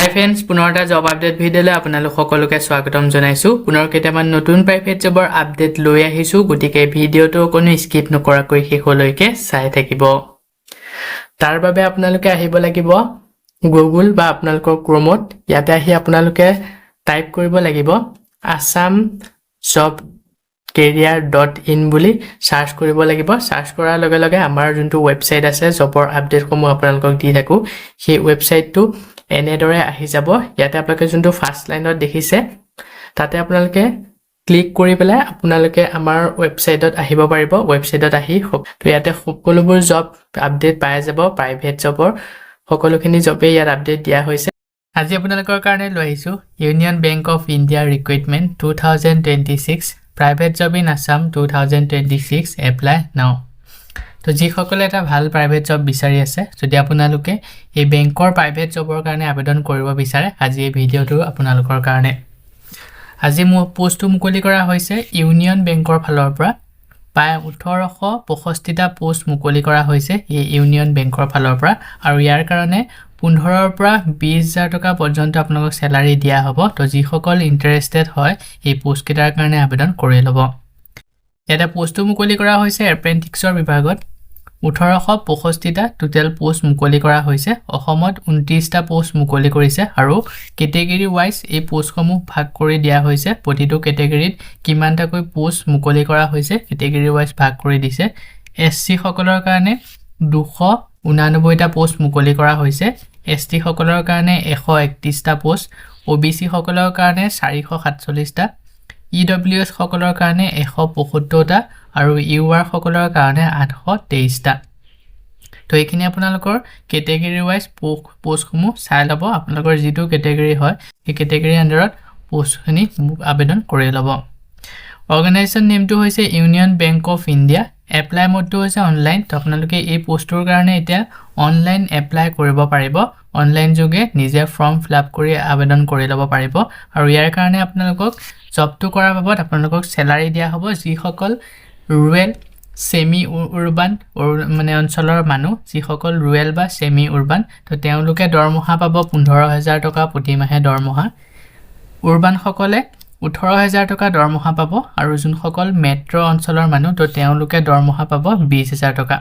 হাই friends পুনৰ এটা job update ভিডিঅ'লৈ আপোনালোক সকলোকে স্বাগতম জনাইছো পুনৰ কেইটামান নতুন প্ৰাইভেট জবৰ আপডেট লৈ আহিছো গতিকে ভিডিঅ'টো কোনো স্কিপ নকৰাকৈ শেষলৈকে চাই থাকিব তাৰ বাবে আপোনালোকে আহিব লাগিব গুগল বা আপোনালোকৰ ক্ৰোমত ইয়াতে আহি আপোনালোকে টাইপ কৰিব লাগিব assam job career.in বুলি সাৰ্চ কৰিব লাগিব সাৰ্চ কৰাৰ লগে লগে আমাৰ যোনটো ৱেবছাইট আছে জবৰ আপডেট সমূহ আপোনালোকক দি থাকো সেই ৱেবছাইটটো এনেদৰে আহি যাব ইয়াতে আপোনালোকে যোনটো ফাৰ্স্ট লাইনত দেখিছে তাতে আপোনালোকে ক্লিক কৰি পেলাই আপোনালোকে আমাৰ ৱেবছাইটত আহিব পাৰিব ৱেবছাইটত আহি তো ইয়াতে সকলোবোৰ জব আপডেট পাই যাব প্ৰাইভেট জবৰ সকলোখিনি জবে ইয়াত আপডেট দিয়া হৈছে আজি আপোনালোকৰ কাৰণে লৈ আহিছো union Bank of India recruitment 2026 private job in Assam 2026 apply নাও তো যিসকলে এটা ভাল প্ৰাইভেট জব বিচাৰি আছে যদি আপোনালোকে এই বেংকৰ প্ৰাইভেট জবৰ কাৰণে আবেদন কৰিব বিচাৰে আজি এই ভিডিঅটো আপোনালোকৰ কাৰণে আজি মোৰ পোষ্টটো মুকলি কৰা হৈছে ইউনিয়ন বেংকৰ ফালৰ পৰা প্ৰায় 1865টা পোষ্ট মুকলি কৰা হৈছে এই ইউনিয়ন বেংকৰ ফালৰ পৰা আৰু ইয়াৰ কাৰণে 15ৰ পৰা 20000 টকা পৰ্যন্ত আপোনালোকক স্যালাৰি দিয়া হ'ব তো যিসকল ইন্টাৰেষ্টেড হয় এই পোষ্ট কেইটাৰ কাৰণে আবেদন কৰি ল'ব এটা পোষ্টটো মুকলি কৰা হৈছে এপ্ৰেন্টিক্সৰ বিভাগত 1865টা টোটাল পোষ্ট মুকলি কৰা হৈছে অসমত 29টা পোষ্ট মুকলি কৰিছে আৰু কেটেগৰী ওয়াইজ এই পোষ্টসমূহ ভাগ কৰি দিয়া হৈছে প্ৰতিটো কেটেগৰীত কিমানটাকৈ পোষ্ট মুকলি কৰা হৈছে কেটেগৰী ওয়াইজ ভাগ কৰি দিছে এসসি সকলৰ কাৰণে 289টা পোষ্ট মুকলি কৰা হৈছে এসটি সকলৰ কাৰণে 131টা পোষ্ট ওবিসি সকলৰ কাৰণে 447টা ইডব্লিউএছ সকলৰ কাৰণে 175টা আৰু ইউআৰ সকলৰ কাৰণে 823টা তো এইখিনি আপোনালোকৰ কেটেগৰী ওয়াইজ পোষ্টসমূহ চাই ল'ব আপোনালোকৰ যিটো কেটেগৰী হয় এই কেটেগৰী আন্ডাৰত পোষ্টখিনি আবেদন কৰি ল'ব অৰ্গানাইজেশ্যন নেমটো হৈছে Union Bank of India apply মোডটো হৈছে অনলাইন তো আপোনালোকে এই পোষ্টৰ কাৰণে এতিয়া অনলাইন এপ্লাই কৰিব পাৰিব অনলাইন যোগে নিজে ফৰ্ম ফিলআপ কৰি আবেদন কৰি ল'ব পাৰিব আৰু ইয়াৰ কাৰণে আপোনালোকক জবটো কৰাৰ বাবদ আপোনালোকক স্যালাৰি দিয়া হ'ব যিসকল ৰুৰেল সেমি উৰবান মানে অঞ্চলৰ মানুহ যিসকল ৰুৰেল বা সেমি উৰবান তো তেওঁলোকে দৰমহা পাব 15000 টকা প্ৰতি মাহে দৰমহা উৰবান সকলে 18000 টকা দৰমহা পাব আৰু যোনসকল মেট্ৰ অঞ্চলৰ মানুহ তো তেওঁলোকে দৰমহা পাব 20000 টকা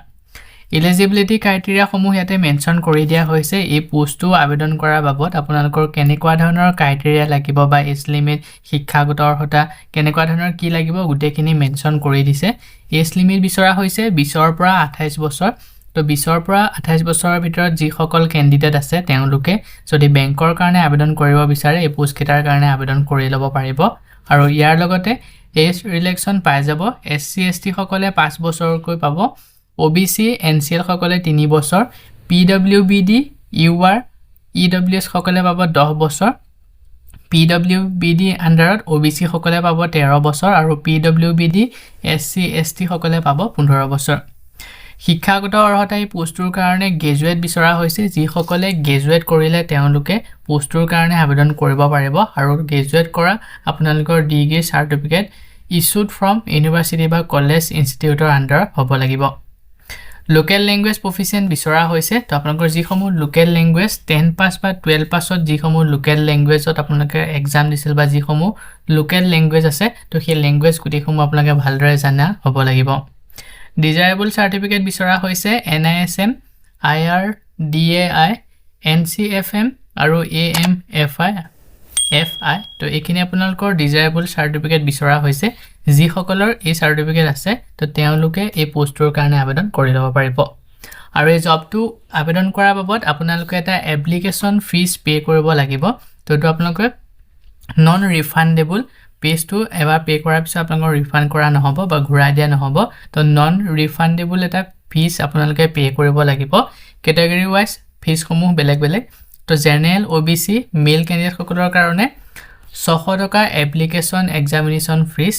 এলিজিবিলিটি ক্ৰাইটেৰিয়া সমূহ ইয়াতে মেনশন কৰি দিয়া হৈছে এই পোষ্টটো আবেদন কৰাৰ বাবদ আপোনালোকৰ কেনেকুৱা ধৰণৰ ক্ৰাইটেৰিয়া লাগিব বা এজ লিমিট শিক্ষাগত অৰ্হতা কেনেকুৱা ধৰণৰ কি লাগিব গুটেখিনি মেনশন কৰি দিছে এজ লিমিট বিচৰা হৈছে 20ৰ পৰা 28 বছৰ তো 20ৰ পৰা 28 বছৰৰ ভিতৰত যিসকল ক্যান্ডিডেট আছে তেওঁলোকে যদি বেংকৰ কাৰণে আবেদন কৰিব বিচাৰে এই পোষ্ট কেটাৰ কাৰণে আবেদন কৰি ল'ব পাৰিব আৰু ইয়াৰ লগতে এজ ৰিলেকশন পাই যাব এসসি এসটি সকলে 5 বছৰকৈ পাব ওবিসি এনসিএল সকলে 3 বছৰ পিডব্লিউবিডি ইউআৰ ইডব্লিউএছ সকলে পাব 10 বছৰ পিডব্লিউবিডি আন্ডাৰত ওবিসি সকলে পাব 13 বছৰ আৰু পিডব্লিউবিডি এসসি এসটি সকলে পাব 15 বছৰ শিক্ষাগত অৰ্হতা এই পোষ্টৰ কাৰণে গ্ৰেজুৱেট বিচৰা হৈছে যিসকলে গ্ৰেজুৱেট কৰিলে তেওঁলোকে পোষ্টৰ কাৰণে আবেদন কৰিব পাৰিব আৰু গ্ৰেজুৱেট কৰা আপোনালোকৰ degree certificate issued from university বা কলেজ ইনষ্টিটিউটৰ আন্ডাৰ হ'ব লাগিব লোকেল ল্যাঙ্গুৱেজ প্ৰফিচিয়েন্ট বিচৰা হৈছে তো আপোনালোকৰ যিসমূহ লোকেল ল্যাঙ্গুৱেজ 10 পাস বা 12 পাছত যিসমূহ লোকেল ল্যাঙ্গুৱেজত আপোনালোকে এক্সাম দিছিল বা যিসমূহ লোকেল ল্যাঙ্গুৱেজ আছে তো সেই ল্যাঙ্গুৱেজ গুটিসমূহ আপোনালোকে ভালদৰে জানা হ'ব লাগিব ডিজায়াবল সাৰ্টিফিকেট বিচৰা হৈছে NISM IRDAI NCFM আৰু AMFI তো এইখিনি আপোনালোকৰ ডিজায়াবল সাৰ্টিফিকেট বিচৰা হৈছে যিসকলৰ এই সাৰ্টিফিকেট আছে তো তেওঁলোকে এই পোষ্টৰ কাৰণে আবেদন কৰি ল'ব পাৰিব আৰু এই জবটো আবেদন কৰাৰ বাবদ আপোনালোকে এটা এপ্লিকেশন ফিজ পে কৰিব লাগিব তো এইটো আপোনালোকে নন ৰিফান্ডেবল পেজটো এবাৰ পে কৰাৰ পিছত আপোনালোকৰ ৰিফান্ড কৰা নহব বা ঘূৰাই দিয়া নহব তো নন ৰিফান্ডেবল এটা ফিজ আপোনালোকে পে কৰিব লাগিব কেটেগৰী ওয়াইজ ফিজ সমূহ বেলেগ বেলেগ তো জেনাৰেল ওবিসি মেল ক্যান্ডিডেট সকলৰ কাৰণে 600 টকা এপ্লিকেশন এক্সামিনেশন ফিজ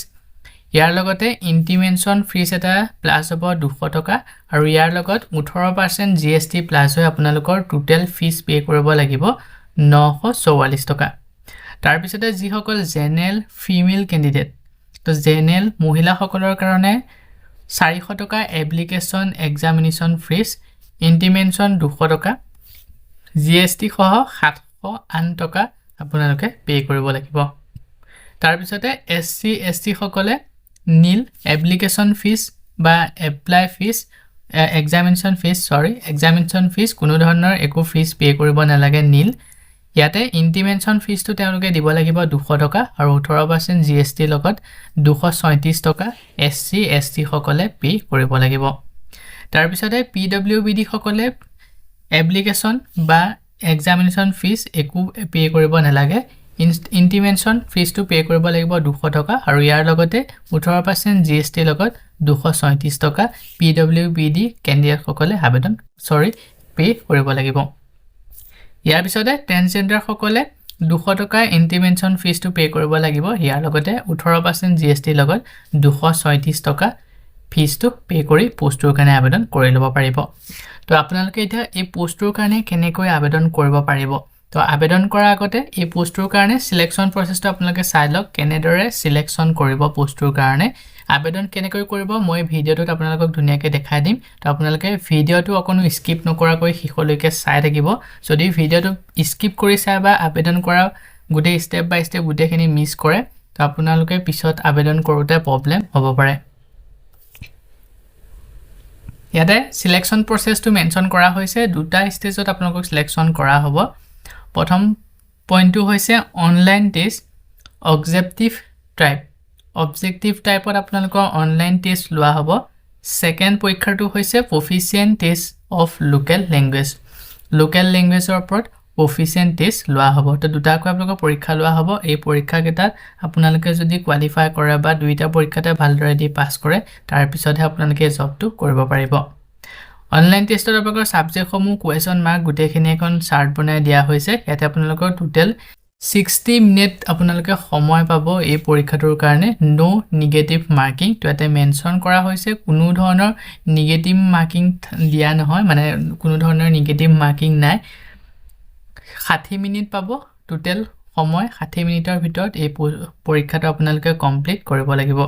ইয়াৰ লগতে ইন্টিমেশন ফিজ এটা প্লাস হ'ব 200 টকা আৰু ইয়াৰ লগত 18% জিএসটি প্লাস হৈ আপোনালোকৰ টোটাল ফিজ পে কৰিব লাগিব 944 টকা তাৰ পিছতে যিসকল জেনাৰেল ফিমেল ক্যান্ডিডেট তো জেনাৰেল মহিলা সকলৰ কাৰণে 400 টকা এপ্লিকেশন এক্সামিনেশন ফিজ ইন্টিমেশন 200 টকা জিএসটি সহ 208 টকা আপোনালোকে পে কৰিব লাগিব তাৰ পিছতে এসসি এসটি সকলে নীল এপ্লিকেশন ফিস বা এপ্লাই ফিস এক্সামিনেশন ফিস কোনো ধৰণৰ একো ফিস পে কৰিব নালাগে নীল ইয়াতে ইন্টিমেন্টন ফিসটো তেওঁলোকে দিব লাগিব 200 টকা আৰু 18% জিএসটি লগত 236 টকা এসসি এসটি সকলে পে কৰিব লাগিব তাৰ পিছতে পিডব্লিউবিডি সকলে এপ্লিকেশন বা এক্সামিনেশন ফিস একো পে কৰিব নালাগে ইন্টিমেন্টন ফিসটো পে কৰিব লাগিব 200 টকা আৰু ইয়াৰ লগতে 18% জিএসটি লগত 236 টকা পিডব্লিউবিডি ক্যান্ডিডেট সকলে পে কৰিব লাগিব ইয়াৰ পিছতে ট্ৰান্সজেন্ডাৰ সকলে 200 টকা ইন্টিমেন্টন ফিসটো পে কৰিব লাগিব ইয়াৰ লগতে 18% জিএসটি লগত 236 টকা ফিসটো পে কৰি পোষ্টৰ কাৰণে আবেদন কৰি ল'ব পাৰিব তো আপোনালোকে এতিয়া এই পোষ্টৰ কাৰণে কেনেকৈ আবেদন কৰিব পাৰিব তো আবেদন কৰাৰ আগতে এই পোষ্টৰ কাৰণে সিলেকশন প্ৰসেছটো আপোনালোকে চাই লওক কেনেদৰে সিলেকশন কৰিব পোষ্টৰ কাৰণে আবেদন কেনেকৈ কৰিব মই ভিডিওটোত আপোনালোকক ধুনীয়াকৈ দেখাই দিম তো আপোনালোকে ভিডিওটো অকনো স্কিপ নকৰাকৈ শেষলৈকে চাই থাকিব যদি ভিডিওটো স্কিপ কৰি চাই বা আবেদন কৰা গুটে স্টেপ বাই স্টেপ গুটেখিনি মিস কৰে তো আপোনালোকে পিছত আবেদন কৰোতে প্ৰবলেম হ'ব পাৰে ইয়াতে সিলেকশন প্ৰসেছটো মেনশন কৰা হৈছে দুটা ষ্টেজত আপোনালোকক সিলেকশন কৰা হ'ব প্ৰথম পইণ্টটো হৈছে অনলাইন টেষ্ট অবজেক্টিভ টাইপত আপোনালোকৰ অনলাইন টেষ্ট লোৱা হ'ব সেকেন্ড পৰীক্ষাটো হৈছে প্ৰফিচিয়েন্ট টেষ্ট অফ লোকেল ল্যাঙ্গুৱেজৰ ওপৰত প্ৰফিচিয়েন্ট টেষ্ট লোৱা হ'ব তো দুটাকৈ আপোনালোকৰ পৰীক্ষা লোৱা হ'ব এই পৰীক্ষা কেইটাত আপোনালোকে যদি কোৱালিফাই কৰে বা দুইটা পৰীক্ষাতে ভালদৰে দি পাস কৰে তাৰ পিছতহে আপোনালোকে জবটো কৰিব পাৰিব অনলাইন টেষ্টৰ আপোনালোকৰ সাবজেক্টসমূহ কোৱেশ্চন মাৰ্ক গুটেখিনি এখন চাৰ্ট বনাই দিয়া হৈছে ইয়াতে আপোনালোকৰ টোটাল 60 মিনিট আপোনালোকে সময় পাব এই পৰীক্ষাটোৰ কাৰণে নো নিগেটিভ মাৰ্কিং তো ইয়াতে মেনশন কৰা হৈছে কোনো ধৰণৰ নিগেটিভ মাৰ্কিং দিয়া নহয় মানে কোনো ধৰণৰ নিগেটিভ মাৰ্কিং নাই 60 মিনিট পাব টোটাল সময় 60 মিনিটৰ ভিতৰত এই পৰীক্ষাটো আপোনালোকে কমপ্লিট কৰিব লাগিব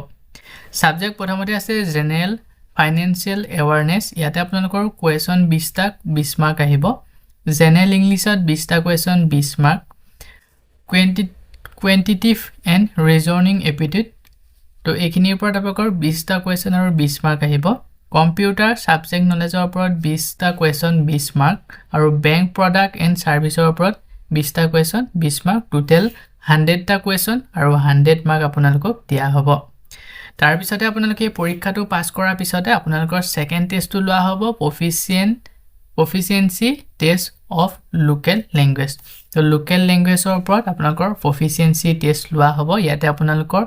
সাবজেক্ট প্ৰথমতে আছে জেনাৰেল ফাইনান্সিয়েল এৱাৰনেছ ইয়াতে আপোনালোকৰ কোৱেশ্চন 20টা 20 মাৰ্ক আহিব জেনাৰেল ইংলিছত 20টা question 20 mark quantitative and reasoning aptitude তো এইখিনিৰ ওপৰত আপোনালোকৰ 20টা কোৱেশ্চন আৰু 20 মাৰ্ক আহিব কম্পিউটাৰ সাবজেক্ট নলেজৰ ওপৰত 20টা কোৱেশ্চন 20 মাৰ্ক আৰু বেংক প্ৰডাক্ট এণ্ড সাৰ্ভিসৰ ওপৰত 20টা কোৱেশ্চন 20 মাৰ্ক টোটাল 100টা কোৱেশ্চন আৰু 100 মাৰ্ক আপোনালোকক দিয়া হ'ব তাৰ পিছতে আপোনালোকে পৰীক্ষাটো পাস কৰাৰ পিছতে আপোনালোকৰ সেকেন্ড টেষ্টটো লোৱা হ'ব proficiency test of local language তো লোকেল ল্যাঙ্গুৱেজৰ ওপৰত আপোনালোকৰ proficiency test লোৱা হ'ব ইয়াতে আপোনালোকৰ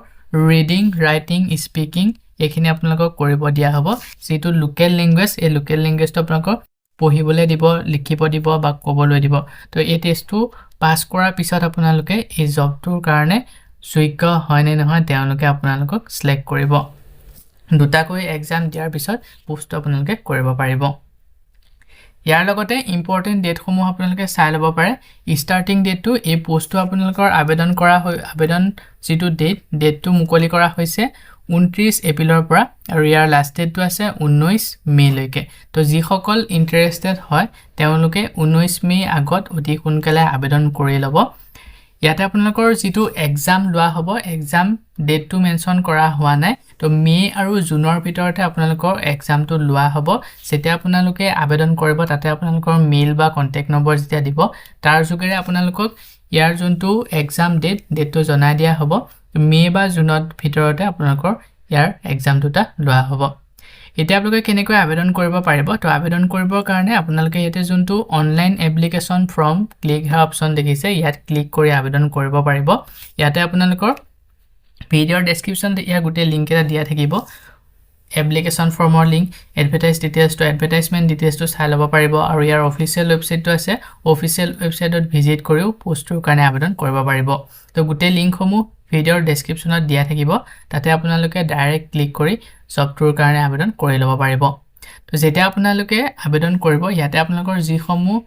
ৰিডিং ৰাইটিং স্পিকিং এইখিনি আপোনালোকক কৰিব দিয়া হ'ব যেটো লোকেল ল্যাঙ্গুৱেজ এই লোকেল ল্যাঙ্গুৱেজটো আপোনালোকক পঢ়িবলৈ দিব লিখিব দিব বা ক'বলৈ দিব তো এই টেষ্টটো পাস কৰাৰ পিছত আপোনালোকে এই জবটোৰ কাৰণে যোগ্য হয় নে নহয় তেওঁলোকে আপোনালোকক সিলেক্ট কৰিব দুটাকৈ এক্সাম দিয়াৰ পিছত পোষ্ট আপোনালোকে কৰিব পাৰিব ইয়াৰ লগতে ইম্পৰ্টেন্ট ডেটসমূহ আপোনালোকে চাই ল'ব পাৰে ষ্টাৰ্টিং ডেটটো এই পোষ্টটো আপোনালোকৰ আবেদন যেটো ডেটটো মুকলি কৰা হৈছে 29 এপ্ৰিলৰ পৰা আৰু ইয়াৰ লাষ্ট ডেটটো আছে 19 মে লৈকে তো যিসকল ইন্টাৰেষ্টেড হয় তেওঁলোকে 19 মে আগত অতি সোনকালে আবেদন কৰি ল'ব ইয়াতে আপোনালোকৰ যেটো এক্সাম লোৱা হ'ব এক্সাম ডেটটো মেনশন কৰা হোৱা নাই তো মে আৰু জুনৰ ভিতৰতে আপোনালোকৰ এক্সামটো লোৱা হ'ব যেতিয়া আপোনালোকে আবেদন কৰিব তাতে আপোনালোকৰ মেইল বা কন্টাক্ট নম্বৰ যেতিয়া দিব তাৰ যোগেৰে আপোনালোকক ইয়াৰ যোনটো এক্সাম ডেটটো জনাই দিয়া হ'ব মে বা জুনৰ ভিতৰতে আপোনালোকৰ ইয়াৰ এক্সামটোটা লোৱা হ'ব এতিয়া আপোনালোকে কেনেকৈ আবেদন কৰিব পাৰিব তো আবেদন কৰিবৰ কাৰণে আপোনালোকে ইয়াতে যোনটো অনলাইন এপ্লিকেশন ফৰ্ম ক্লিক হে অপচন দেখিছে ইয়াত ক্লিক কৰি আবেদন কৰিব পাৰিব ইয়াতে আপোনালোকৰ ভিডিওৰ ডেসক্ৰিপচন ইয়াৰ গুটে লিংক এটা দিয়া থাকিব এপ্লিকেশন ফৰ্মৰ লিংক এডভাৰটাইজ ডিটেইলছ তো এডভাৰটাইজমেন্ট ডিটেইলছ তো চাই ল'ব পাৰিব আৰু ইয়াৰ অফিচিয়েল ৱেবসাইটটো আছে অফিচিয়েল ৱেবসাইটত ভিজিট কৰিও পোষ্টৰ কাৰণে আবেদন কৰিব পাৰিব তো গুটে লিংকসমূহ ভিডিওৰ ডেসক্ৰিপচনত দিয়া থাকিব তাতে আপোনালোকে ডাইৰেক্ট ক্লিক কৰি জবটোৰ কাৰণে আবেদন কৰি ল'ব পাৰিব তো যেতিয়া আপোনালোকে আবেদন কৰিব ইয়াতে আপোনালোকৰ যিসমূহ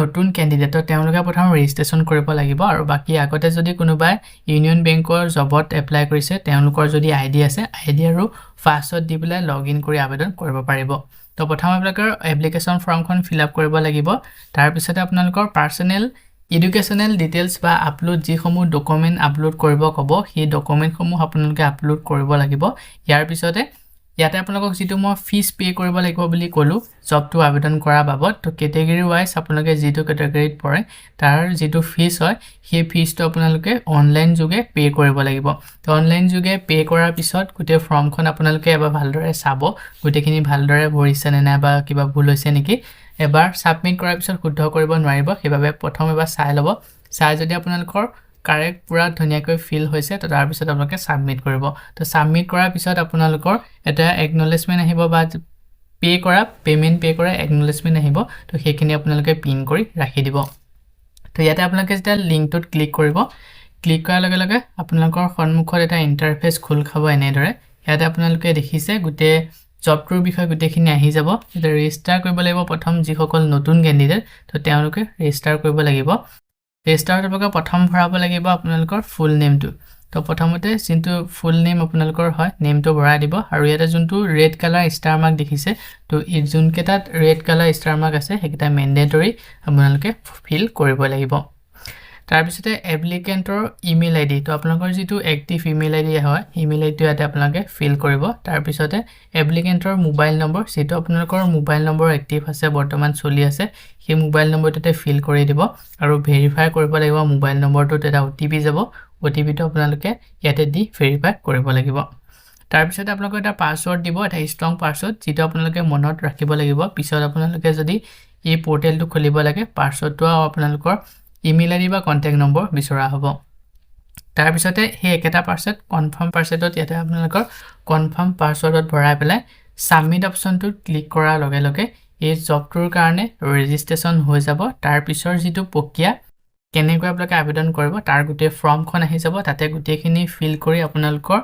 নতুন ক্যান্ডিডেট তেওঁলোকে প্ৰথম ৰেজিষ্ট্ৰেচন কৰিব লাগিব আৰু বাকি আগতে যদি কোনোবাই ইউনিয়ন বেংকৰ জবত এপ্লাই কৰিছে তেওঁলোকৰ যদি আইডি আছে আইডি আৰু পাছৱৰ্ড দি পেলাই লগইন কৰি আবেদন কৰিব পাৰিব তো প্ৰথম আপোনালোকৰ এপ্লিকেশ্যন ফৰ্মখন ফিল আপ কৰিব লাগিব তাৰ পিছতে আপোনালোকৰ পাৰ্সোনেল এডুকেশনাল ডিটেইলছ বা আপলোড যিসমূহ ডকুমেন্ট আপলোড কৰিব ক'ব সেই ডকুমেন্টসমূহ আপোনালোকে আপলোড কৰিব লাগিব ইয়াৰ পিছতে ইয়াতে আপোনালোকক যেটো মই ফিস পে কৰিব লাগিব বুলি ক'লো জবটো আবেদন কৰা বাবদ তো কেটেগৰী ওয়াইজ আপোনালোকে যেটো কেটেগৰীত পৰে তাৰ যেটো ফিস হয় সেই ফিসটো আপোনালোকে অনলাইন যোগে পে কৰিব লাগিব তো অনলাইন যোগে পে কৰাৰ পিছত গুটে ফৰ্মখন আপোনালোকে এবাৰ ভালদৰে চাব গুটেখিনি ভালদৰে ভৰিছে নে না বা কিবা ভুল হৈছে নেকি এবাৰ সাবমিট কৰাৰ পিছত শুদ্ধ কৰিব নোৱাৰিব সেইবাবে প্ৰথম এবাৰ চাই লব চাই যদি আপোনালোকৰ কাৰেক্ট পুৰা ধুনিয়াকৈ ফিল হৈছে তো তাৰ পিছত আপোনালোকে সাবমিট কৰিব তো সাবমিট কৰাৰ পিছত আপোনালোকৰ এটা একনলেজমেন্ট আহিব বা পেমেন্ট পে কৰা একনলেজমেন্ট আহিব তো সেইখিনি আপোনালোকে পিন কৰি ৰাখি দিব তো ইয়াতে আপোনালোকে যেটা লিংকটোত ক্লিক কৰিব ক্লিক কৰাৰ লগে লগে আপোনালোকৰ সন্মুখত এটা ইন্টাৰফেস খোল খাব এনেদৰে ইয়াতে আপোনালোকে দেখিছে গুটে জবটোৰ বিষয়ে গুটেখিনি আহি যাব এটা ৰেজিষ্টাৰ কৰিব লাগিব প্ৰথম যিসকল নতুন ক্যান্ডিডেট তো তেওঁলোকে ৰেজিষ্টাৰ কৰিব লাগিব ৰেজিষ্টাৰত আপোনালোকে প্ৰথম ভৰাব লাগিব আপোনালোকৰ ফুল নেমটো তো প্ৰথমতে যিটো ফুল নেম আপোনালোকৰ হয় নেমটো ভৰাই দিব আৰু ইয়াতে যোনটো ৰেড কালাৰ ষ্টাৰ মাৰ্ক দেখিছে তো এই যোনকেটাত ৰেড কালাৰ ষ্টাৰ মাৰ্ক আছে হেকিটা মেন্ডেটৰি আপোনালোকে ফিল কৰিব লাগিব তাৰ পিছতে এপ্লিকেন্টৰ ইমেইল আইডি তো আপোনালোকৰ যেটো এক্টিভ ইমেইল আইডি হয় ইমেইল আইডিটো ইয়াতে আপোনালোকে ফিল কৰিব তাৰ পিছতে এপ্লিকেন্টৰ মোবাইল নম্বৰ যেটো আপোনালোকৰ মোবাইল নম্বৰ এক্টিভ আছে বৰ্তমান চলি আছে সেই মোবাইল নম্বৰটোতে ফিল কৰি দিব আৰু ভেৰিফাই কৰিব লাগিব মোবাইল নম্বৰটোত এটা ওটিপি যাব ওটিপিটো আপোনালোকে ইয়াতে দি ভেৰিফাই কৰিব লাগিব তাৰ পিছতে আপোনালোকে এটা পাসওয়াৰ্ড দিব এটা ষ্ট্ৰং পাসওয়াৰ্ড যেটো আপোনালোকে মনত ৰাখিব লাগিব পিছত আপোনালোকে যদি এই পোৰ্টেলটো খুলিব লাগে পাসওয়াৰ্ডটো আপোনালোকৰ ইমেইল আইডি বা কন্টাক্ট নম্বৰ বিচৰা হ'ব তাৰ পিছতে হে একেটা পাসওয়াৰ্ড কনফাৰ্ম পাসওয়াৰ্ডত ইয়াতে আপোনালোকৰ কনফাৰ্ম পাসওয়াৰ্ডত ভৰাই পেলাই সাবমিট অপচনটোত ক্লিক কৰাৰ লগে লগে এই জবটোৰ কাৰণে ৰেজিষ্ট্ৰেচন হৈ যাব তাৰ পিছৰ যেটো প্ৰক্ৰিয়া কেনেকৈ আপোনালোকে আবেদন কৰিব তাৰ গুটে ফৰ্মখন আহি যাব তাতে গুটেখিনি ফিল কৰি আপোনালোকৰ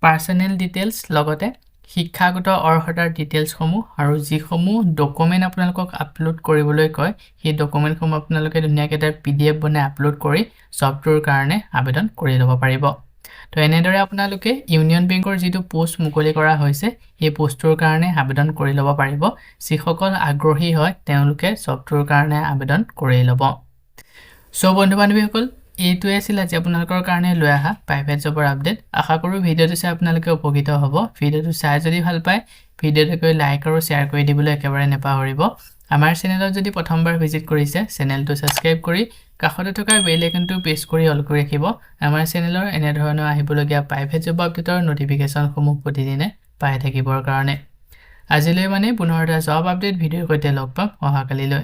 পাৰ্সোনেল ডিটেইলছ লগতে শিক্ষাগত অৰ্হতাৰ ডিটেইলছ সমূহ আৰু যিসমূহ ডকুমেন্ট আপোনালোকক আপলোড কৰিবলৈ কয় সেই ডকুমেন্ট সমূহ আপোনালোকে ধুনিয়াকৈ এটা পিডিএফ বনাই আপলোড কৰি জবটোৰ কাৰণে আবেদন কৰি ল'ব পাৰিব তো এনেদৰে আপোনালোকে ইউনিয়ন বেংকৰ যেটো পোষ্ট মুকলি কৰা হৈছে এই পোষ্টৰ কাৰণে আবেদন কৰি ল'ব পাৰিব যিসকল আগ্ৰহী হয় তেওঁলোকে জবটোৰ কাৰণে আবেদন কৰি ল'ব সো বন্ধু বান্ধৱীসকল এইটোৱে আছিল আজি আপোনালোকৰ কাৰণে লৈ আহা প্ৰাইভেট জবৰ আপডেট আশা কৰো ভিডিওটো চাই আপোনালোকে উপকৃত হ'ব ভিডিওটো চাই যদি ভাল পায় ভিডিওটো লাইক আৰু শেয়াৰ কৰি দিবলৈ একেবাৰে নেপাহৰিব আমাৰ চেনেলত যদি প্ৰথমবাৰ ভিজিট কৰিছে চেনেলটো সাবস্ক্ৰাইব কৰি কাষতে থকা বেল আইকনটো প্ৰেছ কৰি অল কৰি ৰাখিব আমাৰ চেনেলৰ এনে ধৰণৰ আহিবলগীয়া প্ৰাইভেট জব আপডেটৰ নটিফিকেশন সমূহ প্ৰতিদিনে পাই থাকিবৰ কাৰণে আজিলৈ মানে পুনৰ এটা জব আপডেট ভিডিওৰ সৈতে লগ পাম অহাকালিলৈ